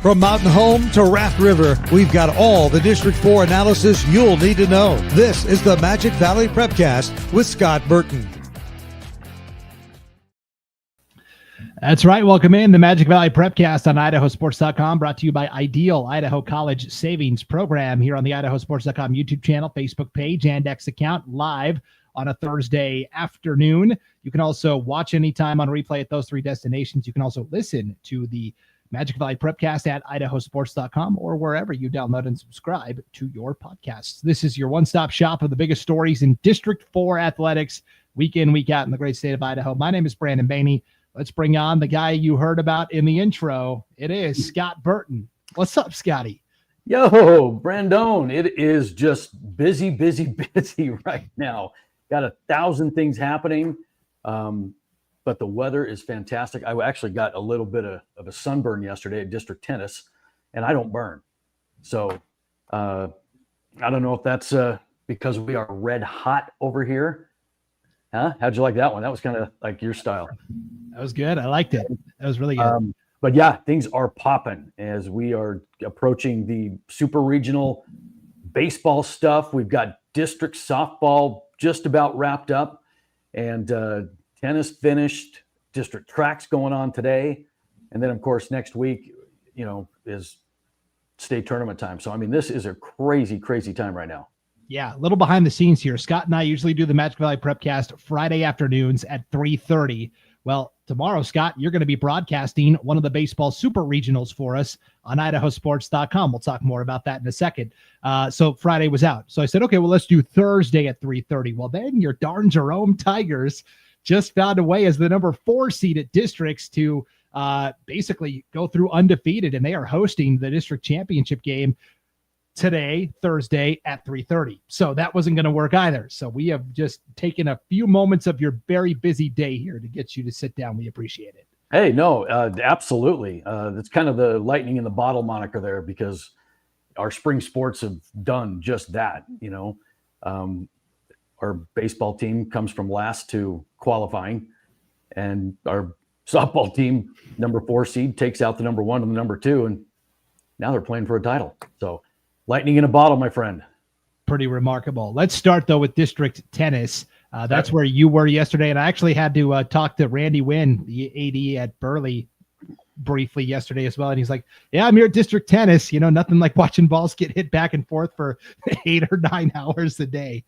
From Mountain Home to Raft River, we've got all the District 4 analysis you'll need to know. This is the Magic Valley Prepcast with Scott Burton. That's right. Welcome in the Magic Valley Prepcast on IdahoSports.com, brought to you by Ideal Idaho College Savings Program here on the IdahoSports.com YouTube channel, Facebook page, and X account, live on a Thursday afternoon. You can also watch anytime on replay at those three destinations. You can also listen to the Magic Valley Prepcast at IdahoSports.com or wherever you download and subscribe to your podcasts. This is your one-stop shop of the biggest stories in District 4 athletics, week in, week out in the great state of Idaho. My name is Brandon Baney. Let's bring on the guy you heard about in the intro. It is Scott Burton. What's up, Scotty? Yo, Brandon. It is just busy right now. Got 1,000 things happening, but the weather is fantastic. I actually got a little bit of a sunburn yesterday at district tennis, and I don't burn. So I don't know if that's because we are red hot over here. Huh? How'd you like that one? That was kind of like your style. That was good. I liked it. That was really good. But yeah, things are popping as we are approaching the super regional baseball stuff. We've got district softball just about wrapped up, and tennis finished. District track's going on today, and then of course next week, is state tournament time. So I mean, this is a crazy time right now. Yeah, a little behind the scenes here. Scott and I usually do the Magic Valley Prepcast Friday afternoons at 3:30. Well, tomorrow, Scott, you're going to be broadcasting one of the baseball super regionals for us on IdahoSports.com. We'll talk more about that in a second. So Friday was out. So I said, okay, well, let's do Thursday at 3:30. Well, then your darn Jerome Tigers just found a way as the number 4 seed at districts to basically go through undefeated, and they are hosting the district championship game today, Thursday at 3:30. So that wasn't going to work either. So we have just taken a few moments of your very busy day here to get you to sit down. We appreciate it. Hey, no, absolutely. That's kind of the lightning in the bottle moniker there, because our spring sports have done just that. Our baseball team comes from last to qualifying, and our softball team, number 4 seed, takes out the number 1 and the number 2, and now they're playing for a title. So lightning in a bottle, my friend. Pretty remarkable. Let's start, though, with district tennis. That's where you were yesterday, and I actually had to talk to Randy Wynn, the AD at Burley, briefly yesterday as well. And he's like, yeah, I'm here at district tennis. Nothing like watching balls get hit back and forth for 8 or 9 hours a day.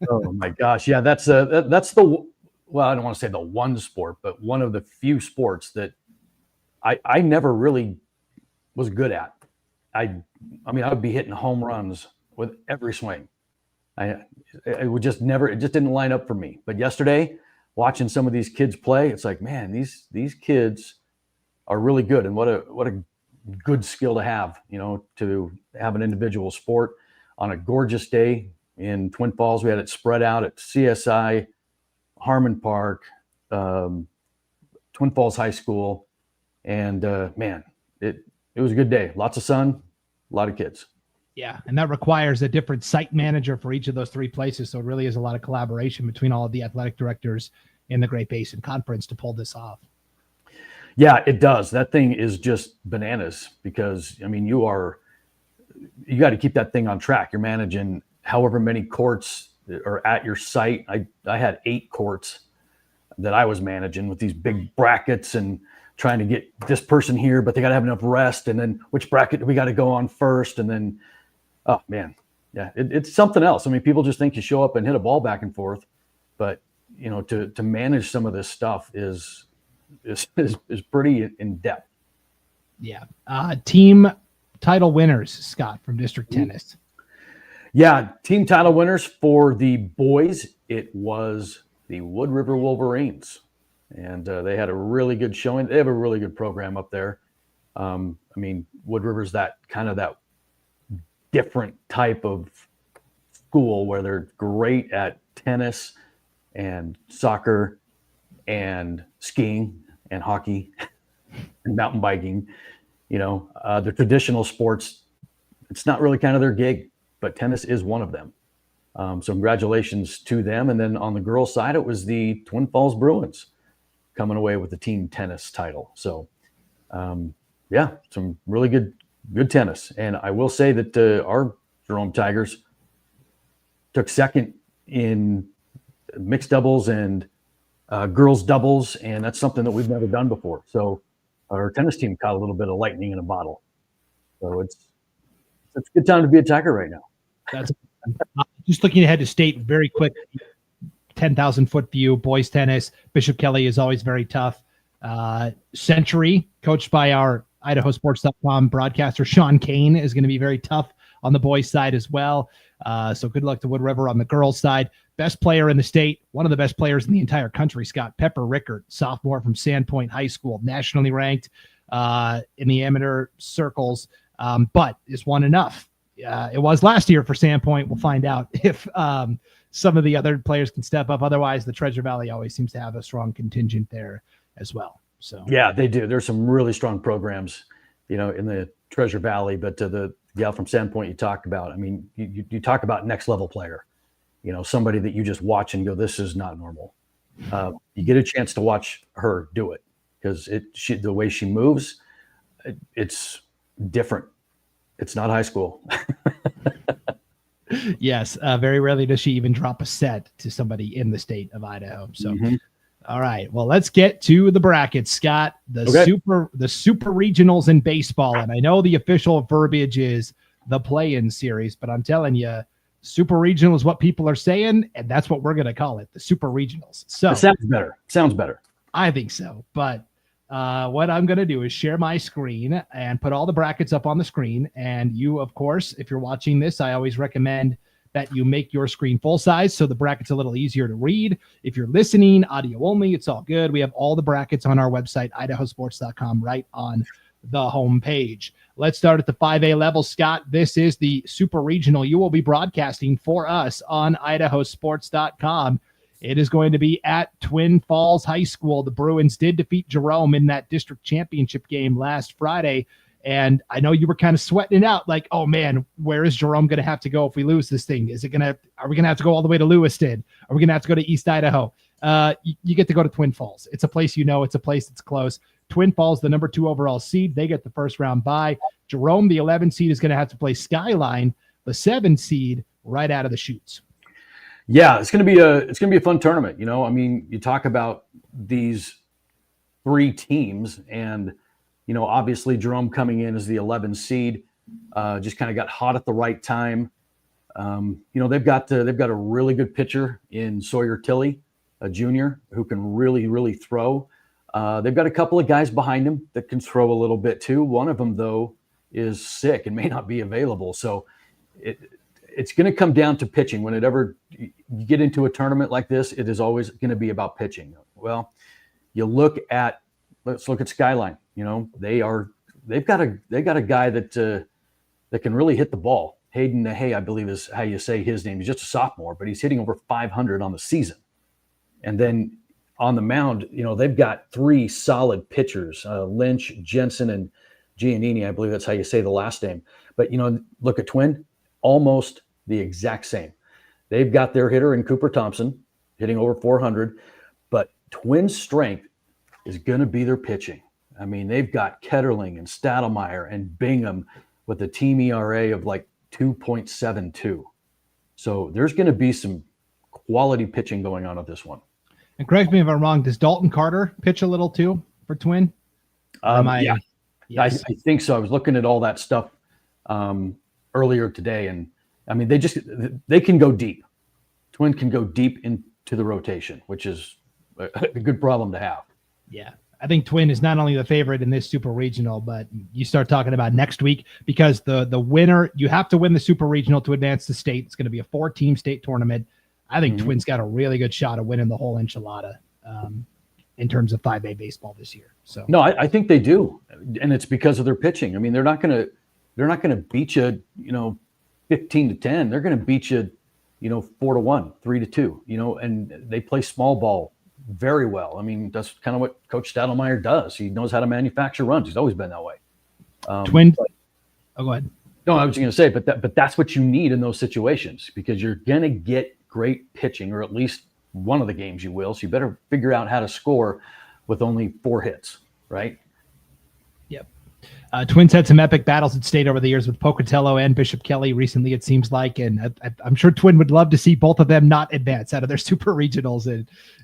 Oh, my gosh. Yeah, that's the – well, I don't want to say the one sport, but one of the few sports that I never really was good at. I would be hitting home runs with every swing. It would just never, it just didn't line up for me. But yesterday, watching some of these kids play, it's like, man, these kids are really good. And what a good skill to have, to have an individual sport on a gorgeous day in Twin Falls. We had it spread out at CSI, Harmon Park, Twin Falls High School. And man, it was a good day. Lots of sun, a lot of kids. Yeah, and that requires a different site manager for each of those 3 places. So it really is a lot of collaboration between all of the athletic directors in the Great Basin Conference to pull this off. Yeah, it does. That thing is just bananas because, you got to keep that thing on track. You're managing however many courts are at your site. I had 8 courts that I was managing with these big brackets and trying to get this person here, but they got to have enough rest. And then which bracket do we got to go on first? And then, oh man, yeah, it's something else. People just think you show up and hit a ball back and forth, but to manage some of this stuff is pretty in depth. Yeah. Team title winners, Scott, from district tennis. Yeah. Team title winners for the boys. It was the Wood River Wolverines. And they had a really good showing. They have a really good program up there. Wood River's that different type of school where they're great at tennis and soccer and skiing and hockey and mountain biking. The traditional sports, it's not really kind of their gig, but tennis is one of them. So congratulations to them. And then on the girls' side, it was the Twin Falls Bruins coming away with the team tennis title. So Yeah, some really good tennis. And I will say that our Jerome Tigers took second in mixed doubles and girls doubles, and that's something that we've never done before. So our tennis team caught a little bit of lightning in a bottle. So it's a good time to be a Tiger right now. That's just looking ahead to state very quick. 10,000 foot view, boys tennis. Bishop Kelly is always very tough. Century, coached by our IdahoSports.com broadcaster Sean Kane, is going to be very tough on the boys side as well. So good luck to Wood River on the girls side. Best player in the state, one of the best players in the entire country, Scott Pepper Rickard, sophomore from Sandpoint High School, nationally ranked in the amateur circles. But is one enough? It was last year for Sandpoint. We'll find out if some of the other players can step up. Otherwise, the Treasure Valley always seems to have a strong contingent there as well. So yeah, they do. There's some really strong programs, in the Treasure Valley. But the gal from Sandpoint you talked about, I mean, you talk about next level player, somebody that you just watch and go, this is not normal. You get a chance to watch her do it because the way she moves, it's different. It's not high school. Yes, very rarely does she even drop a set to somebody in the state of Idaho. So, All right, well, let's get to the brackets, Scott. The super regionals in baseball, and I know the official verbiage is the play-in series, but I'm telling you, super regional is what people are saying, and that's what we're going to call it, the super regionals. So it sounds better. I think so, but what I'm going to do is share my screen and put all the brackets up on the screen. And you, of course, if you're watching this, I always recommend that you make your screen full size so the bracket's a little easier to read. If you're listening audio only, it's all good. We have all the brackets on our website, IdahoSports.com, right on the home page. Let's start at the 5A level, Scott. This is the super regional you will be broadcasting for us on IdahoSports.com. It is going to be at Twin Falls High School. The Bruins did defeat Jerome in that district championship game last Friday. And I know you were kind of sweating it out like, oh man, where is Jerome going to have to go if we lose this thing? Are we going to have to go all the way to Lewiston? Are we going to have to go to East Idaho? You get to go to Twin Falls. It's a place, it's a place that's close. Twin Falls, the number 2 overall seed, they get the first round bye. Jerome, the 11 seed, is going to have to play Skyline, the 7 seed, right out of the chutes. Yeah, it's going to be a fun tournament. I mean, you talk about these 3 teams, and obviously Jerome coming in as the 11 seed, just kind of got hot at the right time. They've got a really good pitcher in Sawyer Tilley, a junior who can really, really throw. They've got a couple of guys behind him that can throw a little bit too. One of them, though, is sick and may not be available. So it's going to come down to pitching. Whenever you get into a tournament like this, it is always going to be about pitching. Well, let's look at Skyline. They've got a guy that can really hit the ball. Hayden Nahey, I believe is how you say his name. He's just a sophomore, but he's hitting over 500 on the season. And then on the mound, they've got 3 solid pitchers, Lynch, Jensen, and Giannini. I believe that's how you say the last name. But, look at Twin, almost the exact same. They've got their hitter in Cooper Thompson hitting over 400, but Twin's strength is going to be their pitching. I mean, they've got Ketterling and Stadelmeyer and Bingham with a team ERA of like 2.72. So there's going to be some quality pitching going on at this one. And correct me if I'm wrong, does Dalton Carter pitch a little too for Twin? Yeah, yes. I think so. I was looking at all that stuff earlier today, and I mean, they can go deep. Twin can go deep into the rotation, which is a good problem to have. Yeah. I think Twin is not only the favorite in this super regional, but you start talking about next week because the winner, you have to win the super regional to advance to state. It's going to be a 4-team state tournament. I think Twin's got a really good shot of winning the whole enchilada in terms of 5A baseball this year. So no, I think they do, and it's because of their pitching. I mean, they're not going to beat you, 15-10. They're going to beat you, 4-1, 3-2. And they play small ball very well. I mean, that's kind of what Coach Stadelmeyer does. He knows how to manufacture runs. He's always been that way. Go ahead. No, I was going to say, but that's what you need in those situations because you're going to get great pitching, or at least one of the games you will. So you better figure out how to score with only 4 hits, right? Yep. Twins had some epic battles at state over the years with Pocatello and Bishop Kelly recently, it seems like, and I'm sure Twin would love to see both of them not advance out of their super regionals,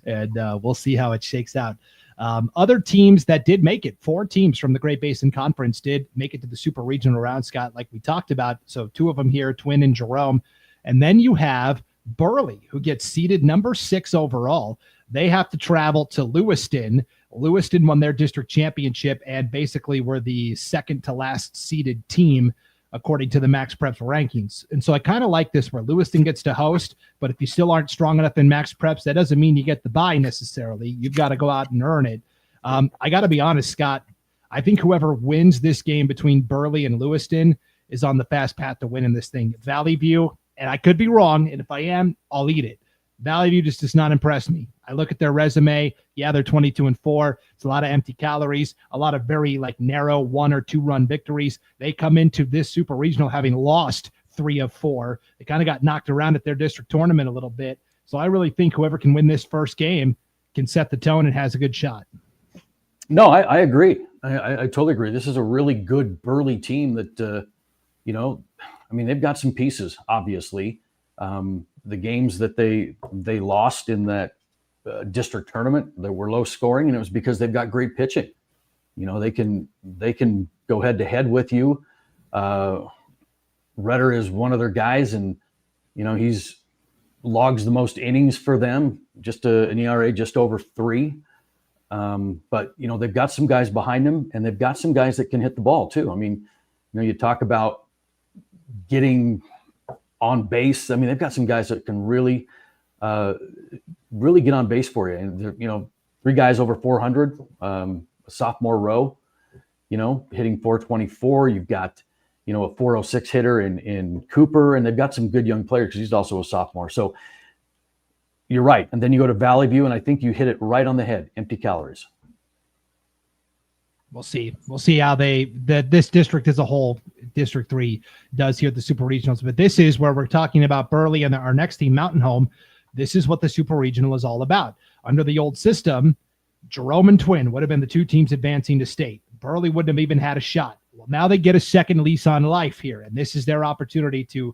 and we'll see how it shakes out. Other teams that did make it, 4 teams from the Great Basin Conference did make it to the super regional round, Scott, like we talked about. So 2 of them here, Twin and Jerome. And then you have Burley, who gets seeded number 6 overall. They have to travel to Lewiston. Lewiston won their district championship and basically were the second to last seeded team according to the Max Preps rankings. And so I kind of like this where Lewiston gets to host, but if you still aren't strong enough in Max Preps, that doesn't mean you get the bye necessarily. You've got to go out and earn it. I got to be honest, Scott, I think whoever wins this game between Burley and Lewiston is on the fast path to winning this thing. Valley View, and I could be wrong, and if I am, I'll eat it. Valley View just does not impress me. I look at their resume. Yeah, they're 22-4. It's a lot of empty calories, a lot of very narrow 1 or 2 run victories. They come into this super regional having lost 3 of 4. They kind of got knocked around at their district tournament a little bit. So I really think whoever can win this first game can set the tone and has a good shot. No, I agree. I totally agree. This is a really good Burley team that, they've got some pieces, obviously. The games that they lost in that district tournament that were low scoring, and it was because they've got great pitching. They can go head to head with you. Redder is one of their guys, and he's logs the most innings for them, just an ERA just over 3. But they've got some guys behind them, and they've got some guys that can hit the ball too. You talk about getting on base. They've got some guys that can really get on base for you. And 3 guys over 400, a sophomore row, hitting 424. You've got, a 406 hitter in Cooper, and they've got some good young players because he's also a sophomore. So you're right. And then you go to Valley View, and I think you hit it right on the head. Empty calories. We'll see. We'll see how this district as a whole, District 3, does here at the Super Regionals. But this is where we're talking about Burley and our next team, Mountain Home. This is what the Super Regional is all about. Under the old system, Jerome and Twin would have been the 2 teams advancing to state. Burley wouldn't have even had a shot. Well, now they get a second lease on life here, and this is their opportunity to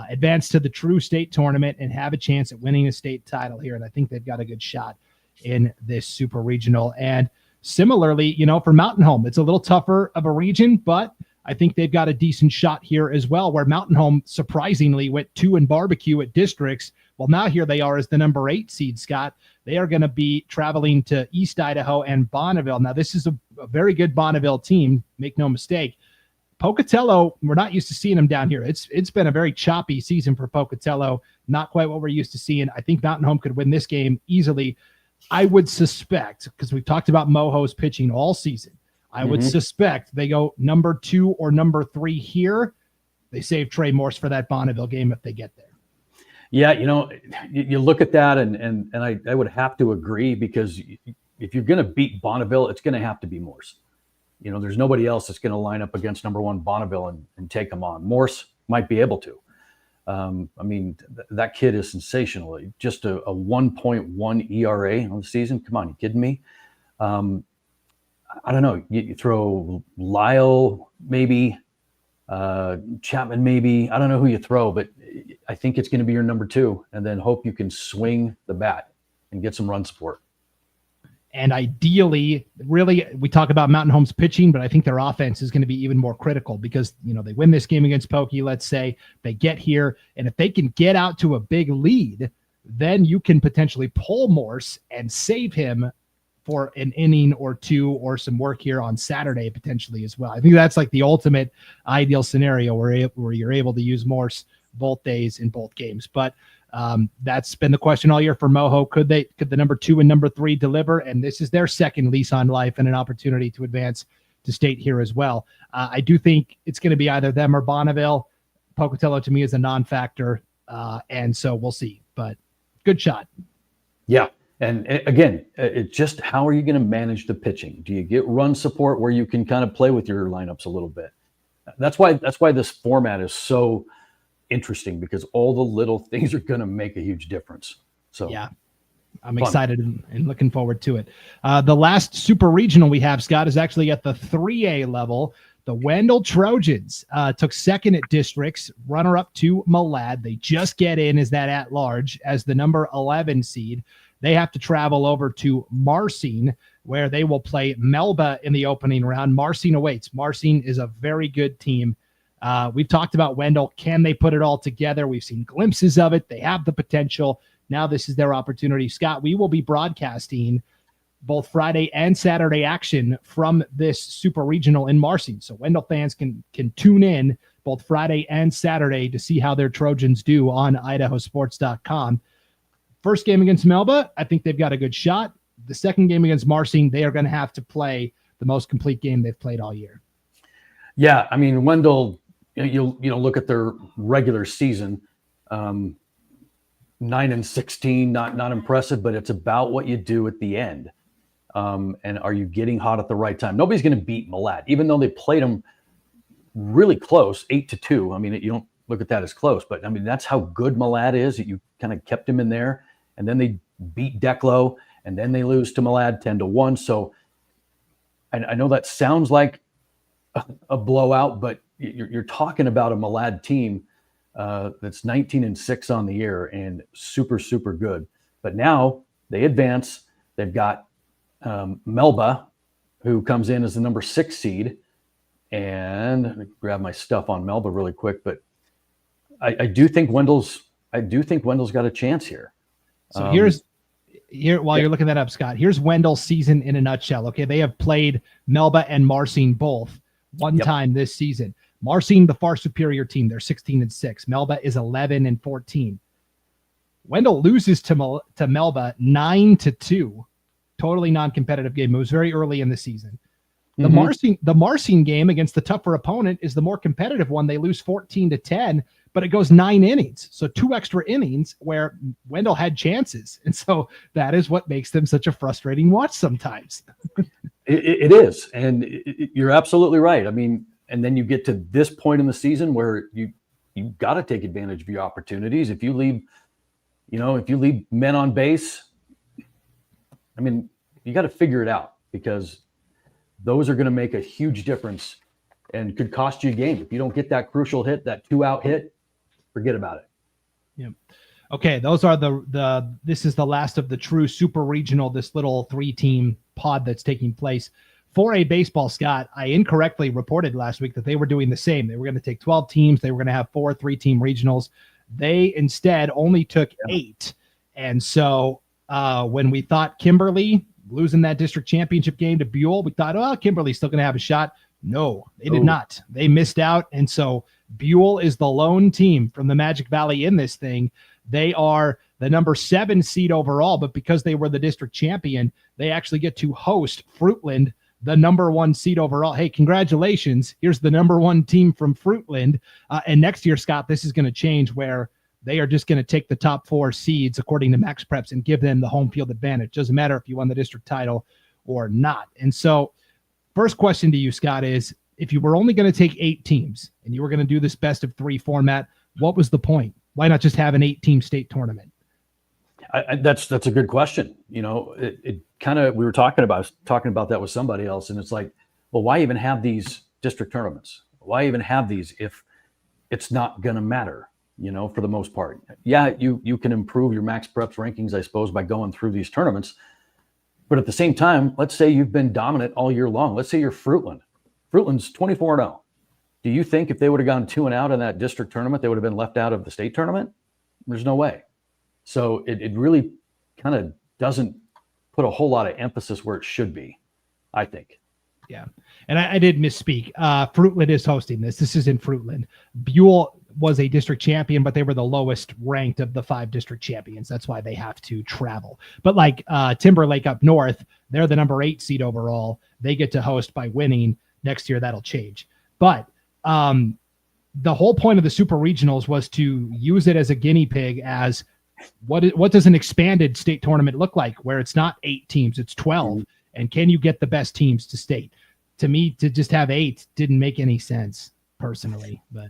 advance to the true state tournament and have a chance at winning a state title here. And I think they've got a good shot in this Super Regional. And similarly, for Mountain Home, it's a little tougher of a region, but I think they've got a decent shot here as well, where Mountain Home surprisingly went 2 in barbecue at districts. Well, now here they are as the number 8 seed, Scott. They are going to be traveling to East Idaho and Bonneville. Now, this is a very good Bonneville team, make no mistake. Pocatello, we're not used to seeing them down here. It's been a very choppy season for Pocatello, not quite what we're used to seeing. I think Mountain Home could win this game easily. I would suspect, because we've talked about Moho's pitching all season, I would suspect they go number 2 or number 3 here. They save Trey Morse for that Bonneville game if they get there. Yeah, you look at that, and I would have to agree, because if you're going to beat Bonneville, it's going to have to be Morse. There's nobody else that's going to line up against number 1 Bonneville and take them on. Morse might be able to. That kid is sensational. Just a 1.1 ERA on the season. Come on, you kidding me? I don't know. You throw Lyle, maybe Chapman, maybe. I don't know who you throw, but I think it's going to be your number 2, and then hope you can swing the bat and get some run support. And ideally, really, we talk about Mountain Home's pitching, but I think their offense is going to be even more critical because, they win this game against Pokey, let's say, they get here, and if they can get out to a big lead, then you can potentially pull Morse and save him for an inning or 2 or some work here on Saturday potentially as well. I think that's like the ultimate ideal scenario where you're able to use Morse both days in both games. But that's been the question all year for Moho. Could the number 2 and number 3 deliver? And this is their second lease on life and an opportunity to advance to state here as well. I do think it's going to be either them or Bonneville. Pocatello to me is a non-factor. And so we'll see, but good shot. Yeah. And again, it's just, how are you going to manage the pitching? Do you get run support where you can kind of play with your lineups a little bit? That's why this format is so interesting, because all the little things are going to make a huge difference. So yeah, I'm excited and looking forward to it. The last super regional we have, Scott, is actually at the 3A level. The Wendell Trojans took second at districts, runner-up to Malad. They just get in as that at-large as the number 11 seed. They have to travel over to Marcine, where they will play Melba in the opening round. Marcine awaits. Marcine is a very good team. We've talked about Wendell. Can they put it all together? We've seen glimpses of it. They have the potential. Now this is their opportunity. Scott, we will be broadcasting both Friday and Saturday action from this super regional in Marcine. So Wendell fans can tune in both Friday and Saturday to see how their Trojans do on IdahoSports.com. First game against Melba, I think they've got a good shot. The second game against Marcine, they are going to have to play the most complete game they've played all year. Yeah, I mean, Wendell, you look at their regular season, 9-16, not impressive, but it's about what you do at the end. And are you getting hot at the right time? Nobody's going to beat Malad, even though they played them really close, 8-2. I mean, you don't look at that as close, but I mean, that's how good Malad is. That you kind of kept him in there, and then they beat Declo, and then they lose to Malad 10-1. So I know that sounds like a blowout, but you're talking about a Malad team that's 19-6 on the year and super, super good. But now they advance. They've got Melba, who comes in as the number 6 seed. And let me grab my stuff on Melba really quick. But I do think Wendell's got a chance here. So while you're looking that up, Scott, here's Wendell's season in a nutshell. Okay, they have played Melba and Marcine both one time this season. Marcine, the far superior team, they're 16-6. Melba is 11-14. Wendell loses to Melba 9-2. Totally non-competitive game. It was very early in the season. The Marcine game against the tougher opponent is the more competitive one. They lose 14-10, but it goes 9 innings. So 2 extra innings where Wendell had chances. And so that is what makes them such a frustrating watch sometimes. It is. And you're absolutely right. I mean, and then you get to this point in the season where you got to take advantage of your opportunities. If you leave men on base, I mean, you got to figure it out, because those are going to make a huge difference and could cost you a game. If you don't get that crucial hit, that 2-out hit, forget about it. Yeah. Okay. Those are this is the last of the true super regional, this little 3-team pod that's taking place. For a baseball, Scott, I incorrectly reported last week that they were doing the same. They were going to take 12 teams. They were going to have 4 3-team regionals. They instead only took 8. And so when we thought Kimberly losing that district championship game to Buell, we thought, oh, Kimberly's still going to have a shot. No, they did not. They missed out. And so Buell is the lone team from the Magic Valley in this thing. They are the number 7 seed overall, but because they were the district champion, they actually get to host Fruitland, the number 1 seed overall. Hey, congratulations. Here's the number 1 team from Fruitland. And next year, Scott, this is going to change where they are just going to take the top 4 seeds according to Max Preps and give them the home field advantage. Doesn't matter if you won the district title or not. And so first question to you, Scott, is if you were only going to take 8 teams and you were going to do this best of 3 format, what was the point? Why not just have an 8-team state tournament? That's a good question. You know, it kind of, we were talking about that with somebody else, and it's like, well, why even have these district tournaments? Why even have these if it's not going to matter, you know, for the most part? Yeah, you can improve your Max Preps rankings, I suppose, by going through these tournaments. But at the same time, let's say you've been dominant all year long. Let's say you're Fruitland. Fruitland's 24-0. Do you think if they would have gone 2-out in that district tournament, they would have been left out of the state tournament? There's no way. So it really kind of doesn't put a whole lot of emphasis where it should be, I think. Yeah. And I did misspeak. Fruitland is hosting this. This is in Fruitland. Buell was a district champion, but they were the lowest ranked of the 5 district champions. That's why they have to travel. But like Timberlake up north, they're the number 8 seed overall. They get to host by winning. Next year, that'll change. But the whole point of the super regionals was to use it as a guinea pig as what does an expanded state tournament look like, where it's not 8 teams, it's 12. And can you get the best teams to state? To me, to just have 8 didn't make any sense personally. But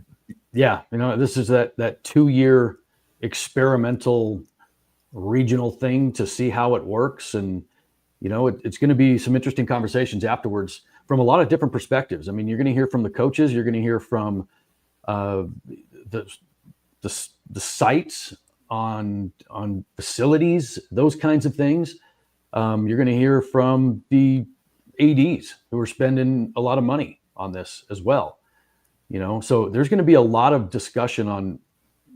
yeah, you know, this is that 2-year experimental regional thing to see how it works. And, you know, it's going to be some interesting conversations afterwards from a lot of different perspectives. I mean, you're going to hear from the coaches. You're going to hear from the sites on facilities, those kinds of things. You're going to hear from the ADs who are spending a lot of money on this as well. So there's going to be a lot of discussion on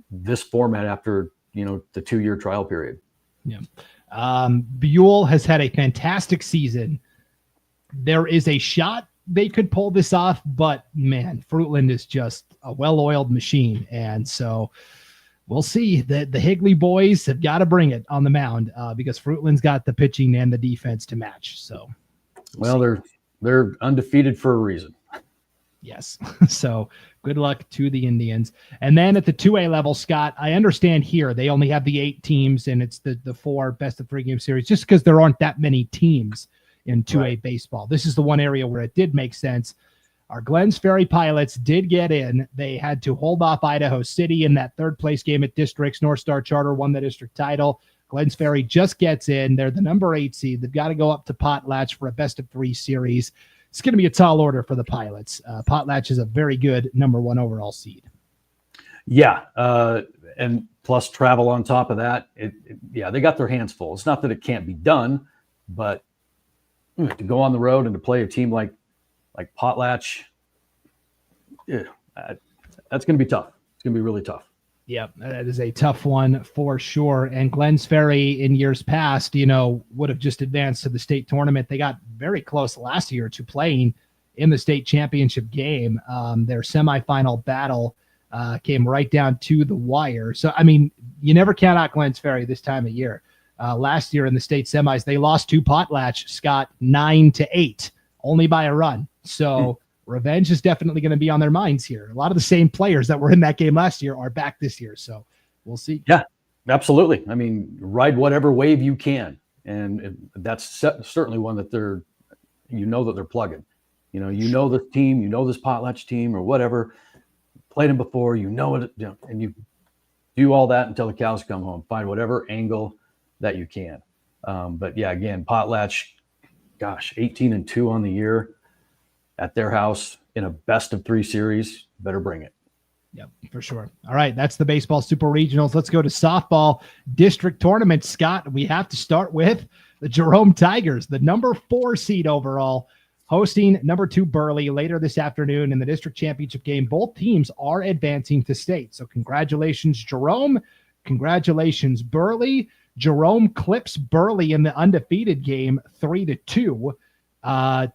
this format after, the 2-year trial period. Yeah. Buell has had a fantastic season. There is a shot they could pull this off, but man, Fruitland is just a well-oiled machine. And so we'll see. The Higley boys have got to bring it on the mound because Fruitland's got the pitching and the defense to match. So, they're undefeated for a reason. Yes. So good luck to the Indians. And then at the 2A level, Scott, I understand here they only have the 8 teams and it's the 4 best of 3 game series just because there aren't that many teams in 2A baseball. This is the one area where it did make sense. Our Glens Ferry Pilots did get in. They had to hold off Idaho City in that 3rd place game at districts. North Star Charter won the district title. Glens Ferry just gets in. They're the number 8 seed. They've got to go up to Potlatch for a best of 3 series. It's going to be a tall order for the Pilots. Potlatch is a very good number 1 overall seed. Yeah. And plus travel on top of that. They got their hands full. It's not that it can't be done, but to go on the road and to play a team like Potlatch, that's going to be tough. It's going to be really tough. Yep, that is a tough one for sure. And Glens Ferry in years past, would have just advanced to the state tournament. They got very close last year to playing in the state championship game. Their semifinal battle came right down to the wire. So, I mean, you never count out Glens Ferry this time of year. Last year in the state semis, they lost to Potlatch, Scott, 9-8, only by a run. So revenge is definitely going to be on their minds here. A lot of the same players that were in that game last year are back this year. So we'll see. Yeah, absolutely. I mean, ride whatever wave you can. And that's certainly one that they're plugging. This team, this Potlatch team or whatever, played them before, it, and you do all that until the cows come home. Find whatever angle that you can. But yeah, again, Potlatch, 18-2 on the year at their house in a best of 3 series. Better bring it. Yep, for sure. All right, that's the baseball super regionals. Let's go to softball district tournament. Scott, we have to start with the Jerome Tigers, the number 4 seed overall, hosting number 2 Burley later this afternoon in the district championship game. Both teams are advancing to state. So congratulations, Jerome. Congratulations, Burley. Jerome clips Burley in the undefeated game 3-2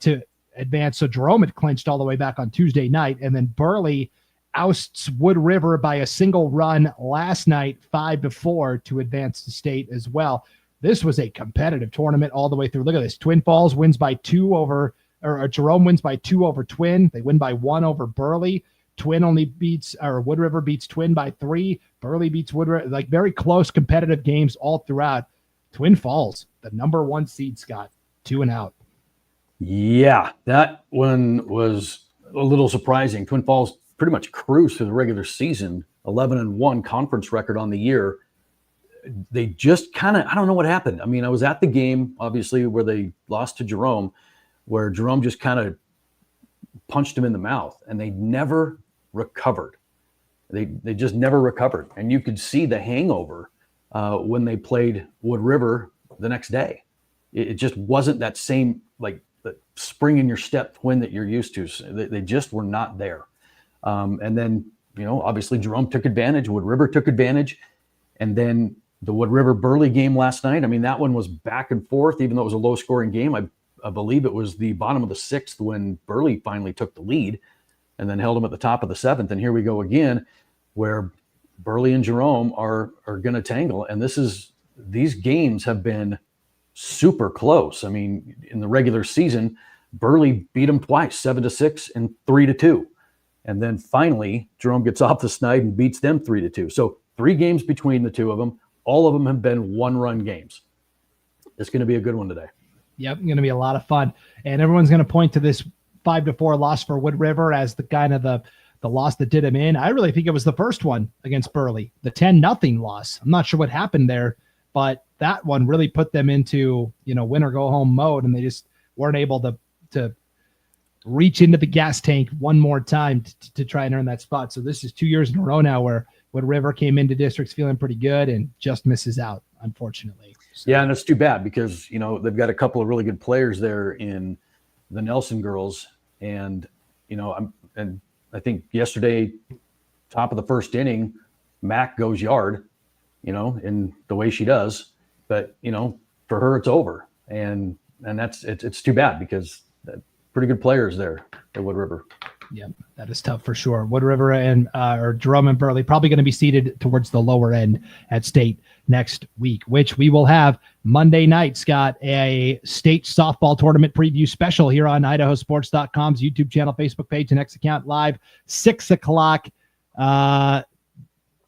to advance. So Jerome had clinched all the way back on Tuesday night, and then Burley ousts Wood River by a single run last night, 5-4 to advance to state as well. This was a competitive tournament all the way through. Look at this. Twin Falls wins by 2 over, or Jerome wins by 2 over Twin. They win by 1 over Burley. Twin only beats, or Wood River beats Twin by 3. Burley beats Wood River. Like very close competitive games all throughout. Twin Falls, the number 1 seed, Scott, 2 and out. Yeah, that one was a little surprising. Twin Falls pretty much cruised through the regular season, 11-1 conference record on the year. They just kind of, I don't know what happened. I mean, I was at the game, obviously, where they lost to Jerome, where Jerome just kind of punched him in the mouth, and they never recovered. They just never recovered. And you could see the hangover when they played Wood River the next day. It just wasn't that same, like, the spring in your step Twin that you're used to. They just were not there. And then, obviously Jerome took advantage. Wood River took advantage. And then the Wood River Burley game last night, I mean, that one was back and forth, even though it was a low scoring game. I believe it was the bottom of the 6th when Burley finally took the lead and then held them at the top of the 7th. And here we go again, where Burley and Jerome are going to tangle. And these games have been super close. I mean, in the regular season, Burley beat them twice, 7-6 and 3-2. And then finally, Jerome gets off the snide and beats them 3-2. So 3 games between the two of them. All of them have been 1-run games. It's going to be a good one today. Yep, going to be a lot of fun. And everyone's going to point to this 5-4 loss for Wood River as the kind of the loss that did him in. I really think it was the first one against Burley, the 10-0 loss. I'm not sure what happened there, but that one really put them into, win or go home mode, and they just weren't able to reach into the gas tank one more time to try and earn that spot. So this is 2 years in a row now where Wood River came into districts feeling pretty good and just misses out, unfortunately. So. Yeah, and it's too bad because, they've got a couple of really good players there in the Nelson girls. And, I think yesterday, top of the first inning, Mac goes yard, in the way she does. But, for her, it's over. And it's too bad because pretty good players there at Wood River. Yeah, that is tough for sure. Wood River and or Jerome and Burley probably going to be seated towards the lower end at state next week, which we will have Monday night, Scott, a state softball tournament preview special here on IdahoSports.com's YouTube channel, Facebook page, and X account live, 6 o'clock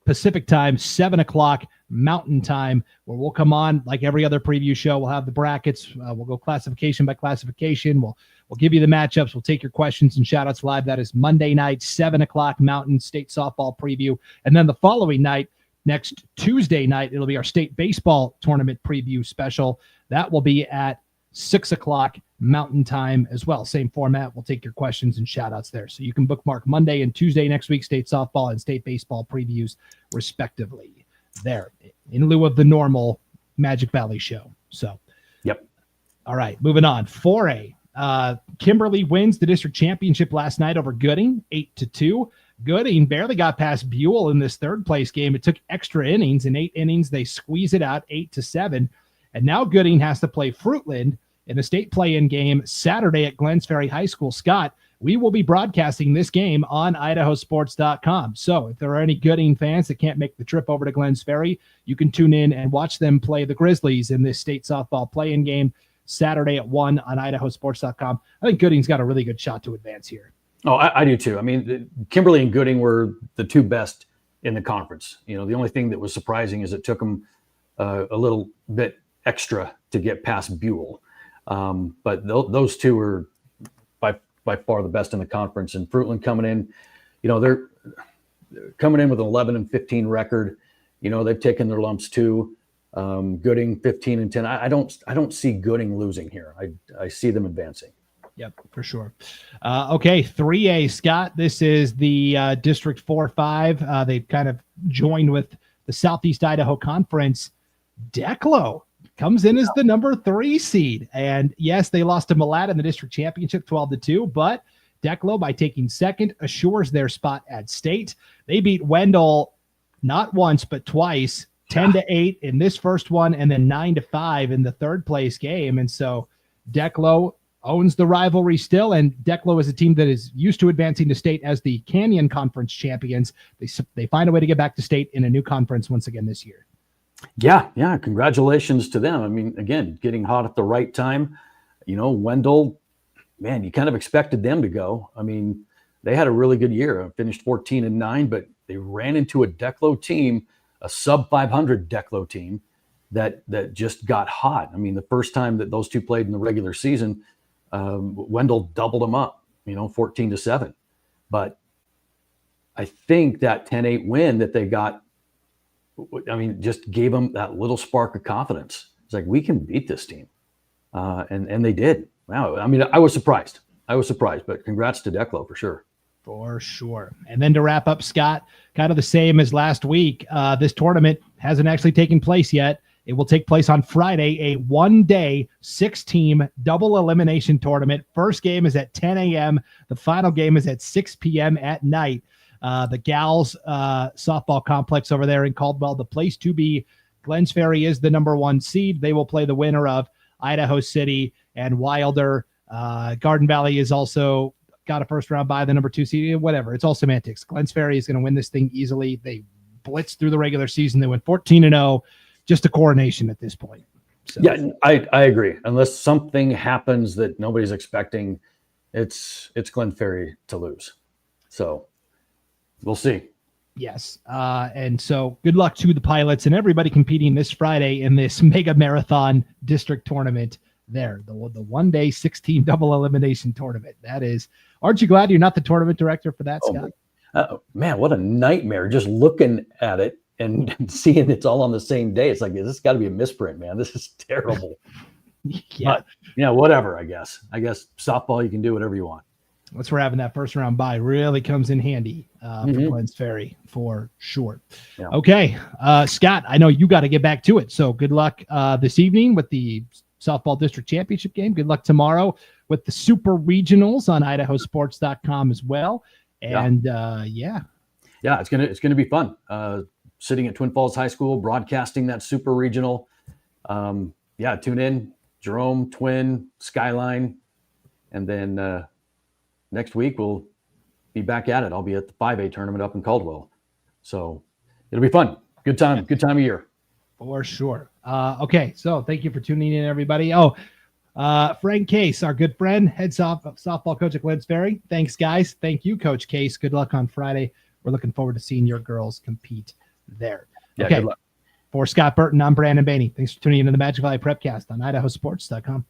Pacific time, 7 o'clock Mountain time, where we'll come on like every other preview show. We'll have the brackets. We'll go classification by classification. We'll give you the matchups. We'll take your questions and shout outs live. That is Monday night, 7 o'clock Mountain state softball preview. And then the following night, next Tuesday night, it'll be our state baseball tournament preview special. That will be at 6 o'clock Mountain time as well. Same format. We'll take your questions and shout outs there. So you can bookmark Monday and Tuesday next week, state softball and state baseball previews respectively there in lieu of the normal Magic Valley show. So, yep. All right, moving on. 4A. Kimberly wins the district championship last night over Gooding, 8-2. Gooding barely got past Buell in this third place game. It took extra innings. In 8 innings, they squeeze it out 8-7. And now Gooding has to play Fruitland in a state play-in game Saturday at Glens Ferry High School. Scott, we will be broadcasting this game on IdahoSports.com. So if there are any Gooding fans that can't make the trip over to Glens Ferry, you can tune in and watch them play the Grizzlies in this state softball play-in game Saturday at 1 on IdahoSports.com. I think Gooding's got a really good shot to advance here. Oh, I do too. I mean, Kimberly and Gooding were the two best in the conference. The only thing that was surprising is it took them a little bit extra to get past Buell. But those two were by far the best in the conference. And Fruitland coming in, they're coming in with an 11-15 record. They've taken their lumps too. Gooding 15-10. I don't see Gooding losing here. I see them advancing. Yep, for sure. Okay, 3A, Scott. This is the District 4-5. They've kind of joined with the Southeast Idaho Conference. Declo comes in as the number 3 seed. And yes, they lost to Malad in the district championship 12-2, but Declo, by taking second, assures their spot at state. They beat Wendell not once, but twice, 10-8 in this first one, and then 9-5 in the third place game. And so Declo owns the rivalry still, and Declo is a team that is used to advancing to state as the Canyon Conference champions. They find a way to get back to state in a new conference once again this year. Yeah. Congratulations to them. I mean, again, getting hot at the right time. Wendell, man, you kind of expected them to go. I mean, they had a really good year. Finished 14-9, but they ran into a Declo team, a sub 500 Declo team that just got hot. I mean, the first time that those two played in the regular season, Wendell doubled them up, 14-7. But I think that 10-8 win that they got, just gave them that little spark of confidence. It's like, we can beat this team. And they did. Wow. I mean, I was surprised, but congrats to Declo for sure. For sure. And then to wrap up, Scott, kind of the same as last week. This tournament hasn't actually taken place yet. It will take place on Friday, a 1-day, 6-team double elimination tournament. First game is at 10 a.m. The final game is at 6 p.m. at night. The Gals softball complex over there in Caldwell, the place to be. Glens Ferry is the number 1 seed. They will play the winner of Idaho City and Wilder. Garden Valley is also got a first round bye, the number 2 seed, whatever. It's all semantics. Glens Ferry is going to win this thing easily. They blitzed through the regular season. They went 14-0, just a coronation at this point. So. Yeah, I agree. Unless something happens that nobody's expecting, it's Glen Ferry to lose. So we'll see. Yes. And so good luck to the Pilots and everybody competing this Friday in this mega marathon district tournament there. The 1-day 6-team double elimination tournament. That is, aren't you glad you're not the tournament director for that, Scott? Man, what a nightmare. Just looking at it and seeing it's all on the same day. It's like, this has got to be a misprint, man. This is terrible. Yeah. But, whatever, I guess. Softball, you can do whatever you want. That's where having that first round bye really comes in handy for Glens Ferry for sure. Yeah. Okay, Scott, I know you got to get back to it. So good luck this evening with the softball district championship game. Good luck tomorrow with the super regionals on IdahoSports.com as well. And yeah, it's gonna be fun. Sitting at Twin Falls High School, broadcasting that super regional. Tune in, Jerome, Twin, Skyline, and then next week we'll be back at it. I'll be at the 5A tournament up in Caldwell, so it'll be fun. Good time of year. For sure. Okay, so thank you for tuning in, everybody. Frank Case, our good friend, head softball coach at Glens Ferry. Thanks, guys. Thank you, Coach Case. Good luck on Friday. We're looking forward to seeing your girls compete there. Yeah, okay. good luck. For Scott Burton, I'm Brandon Baney. Thanks for tuning into the Magic Valley Prepcast on IdahoSports.com.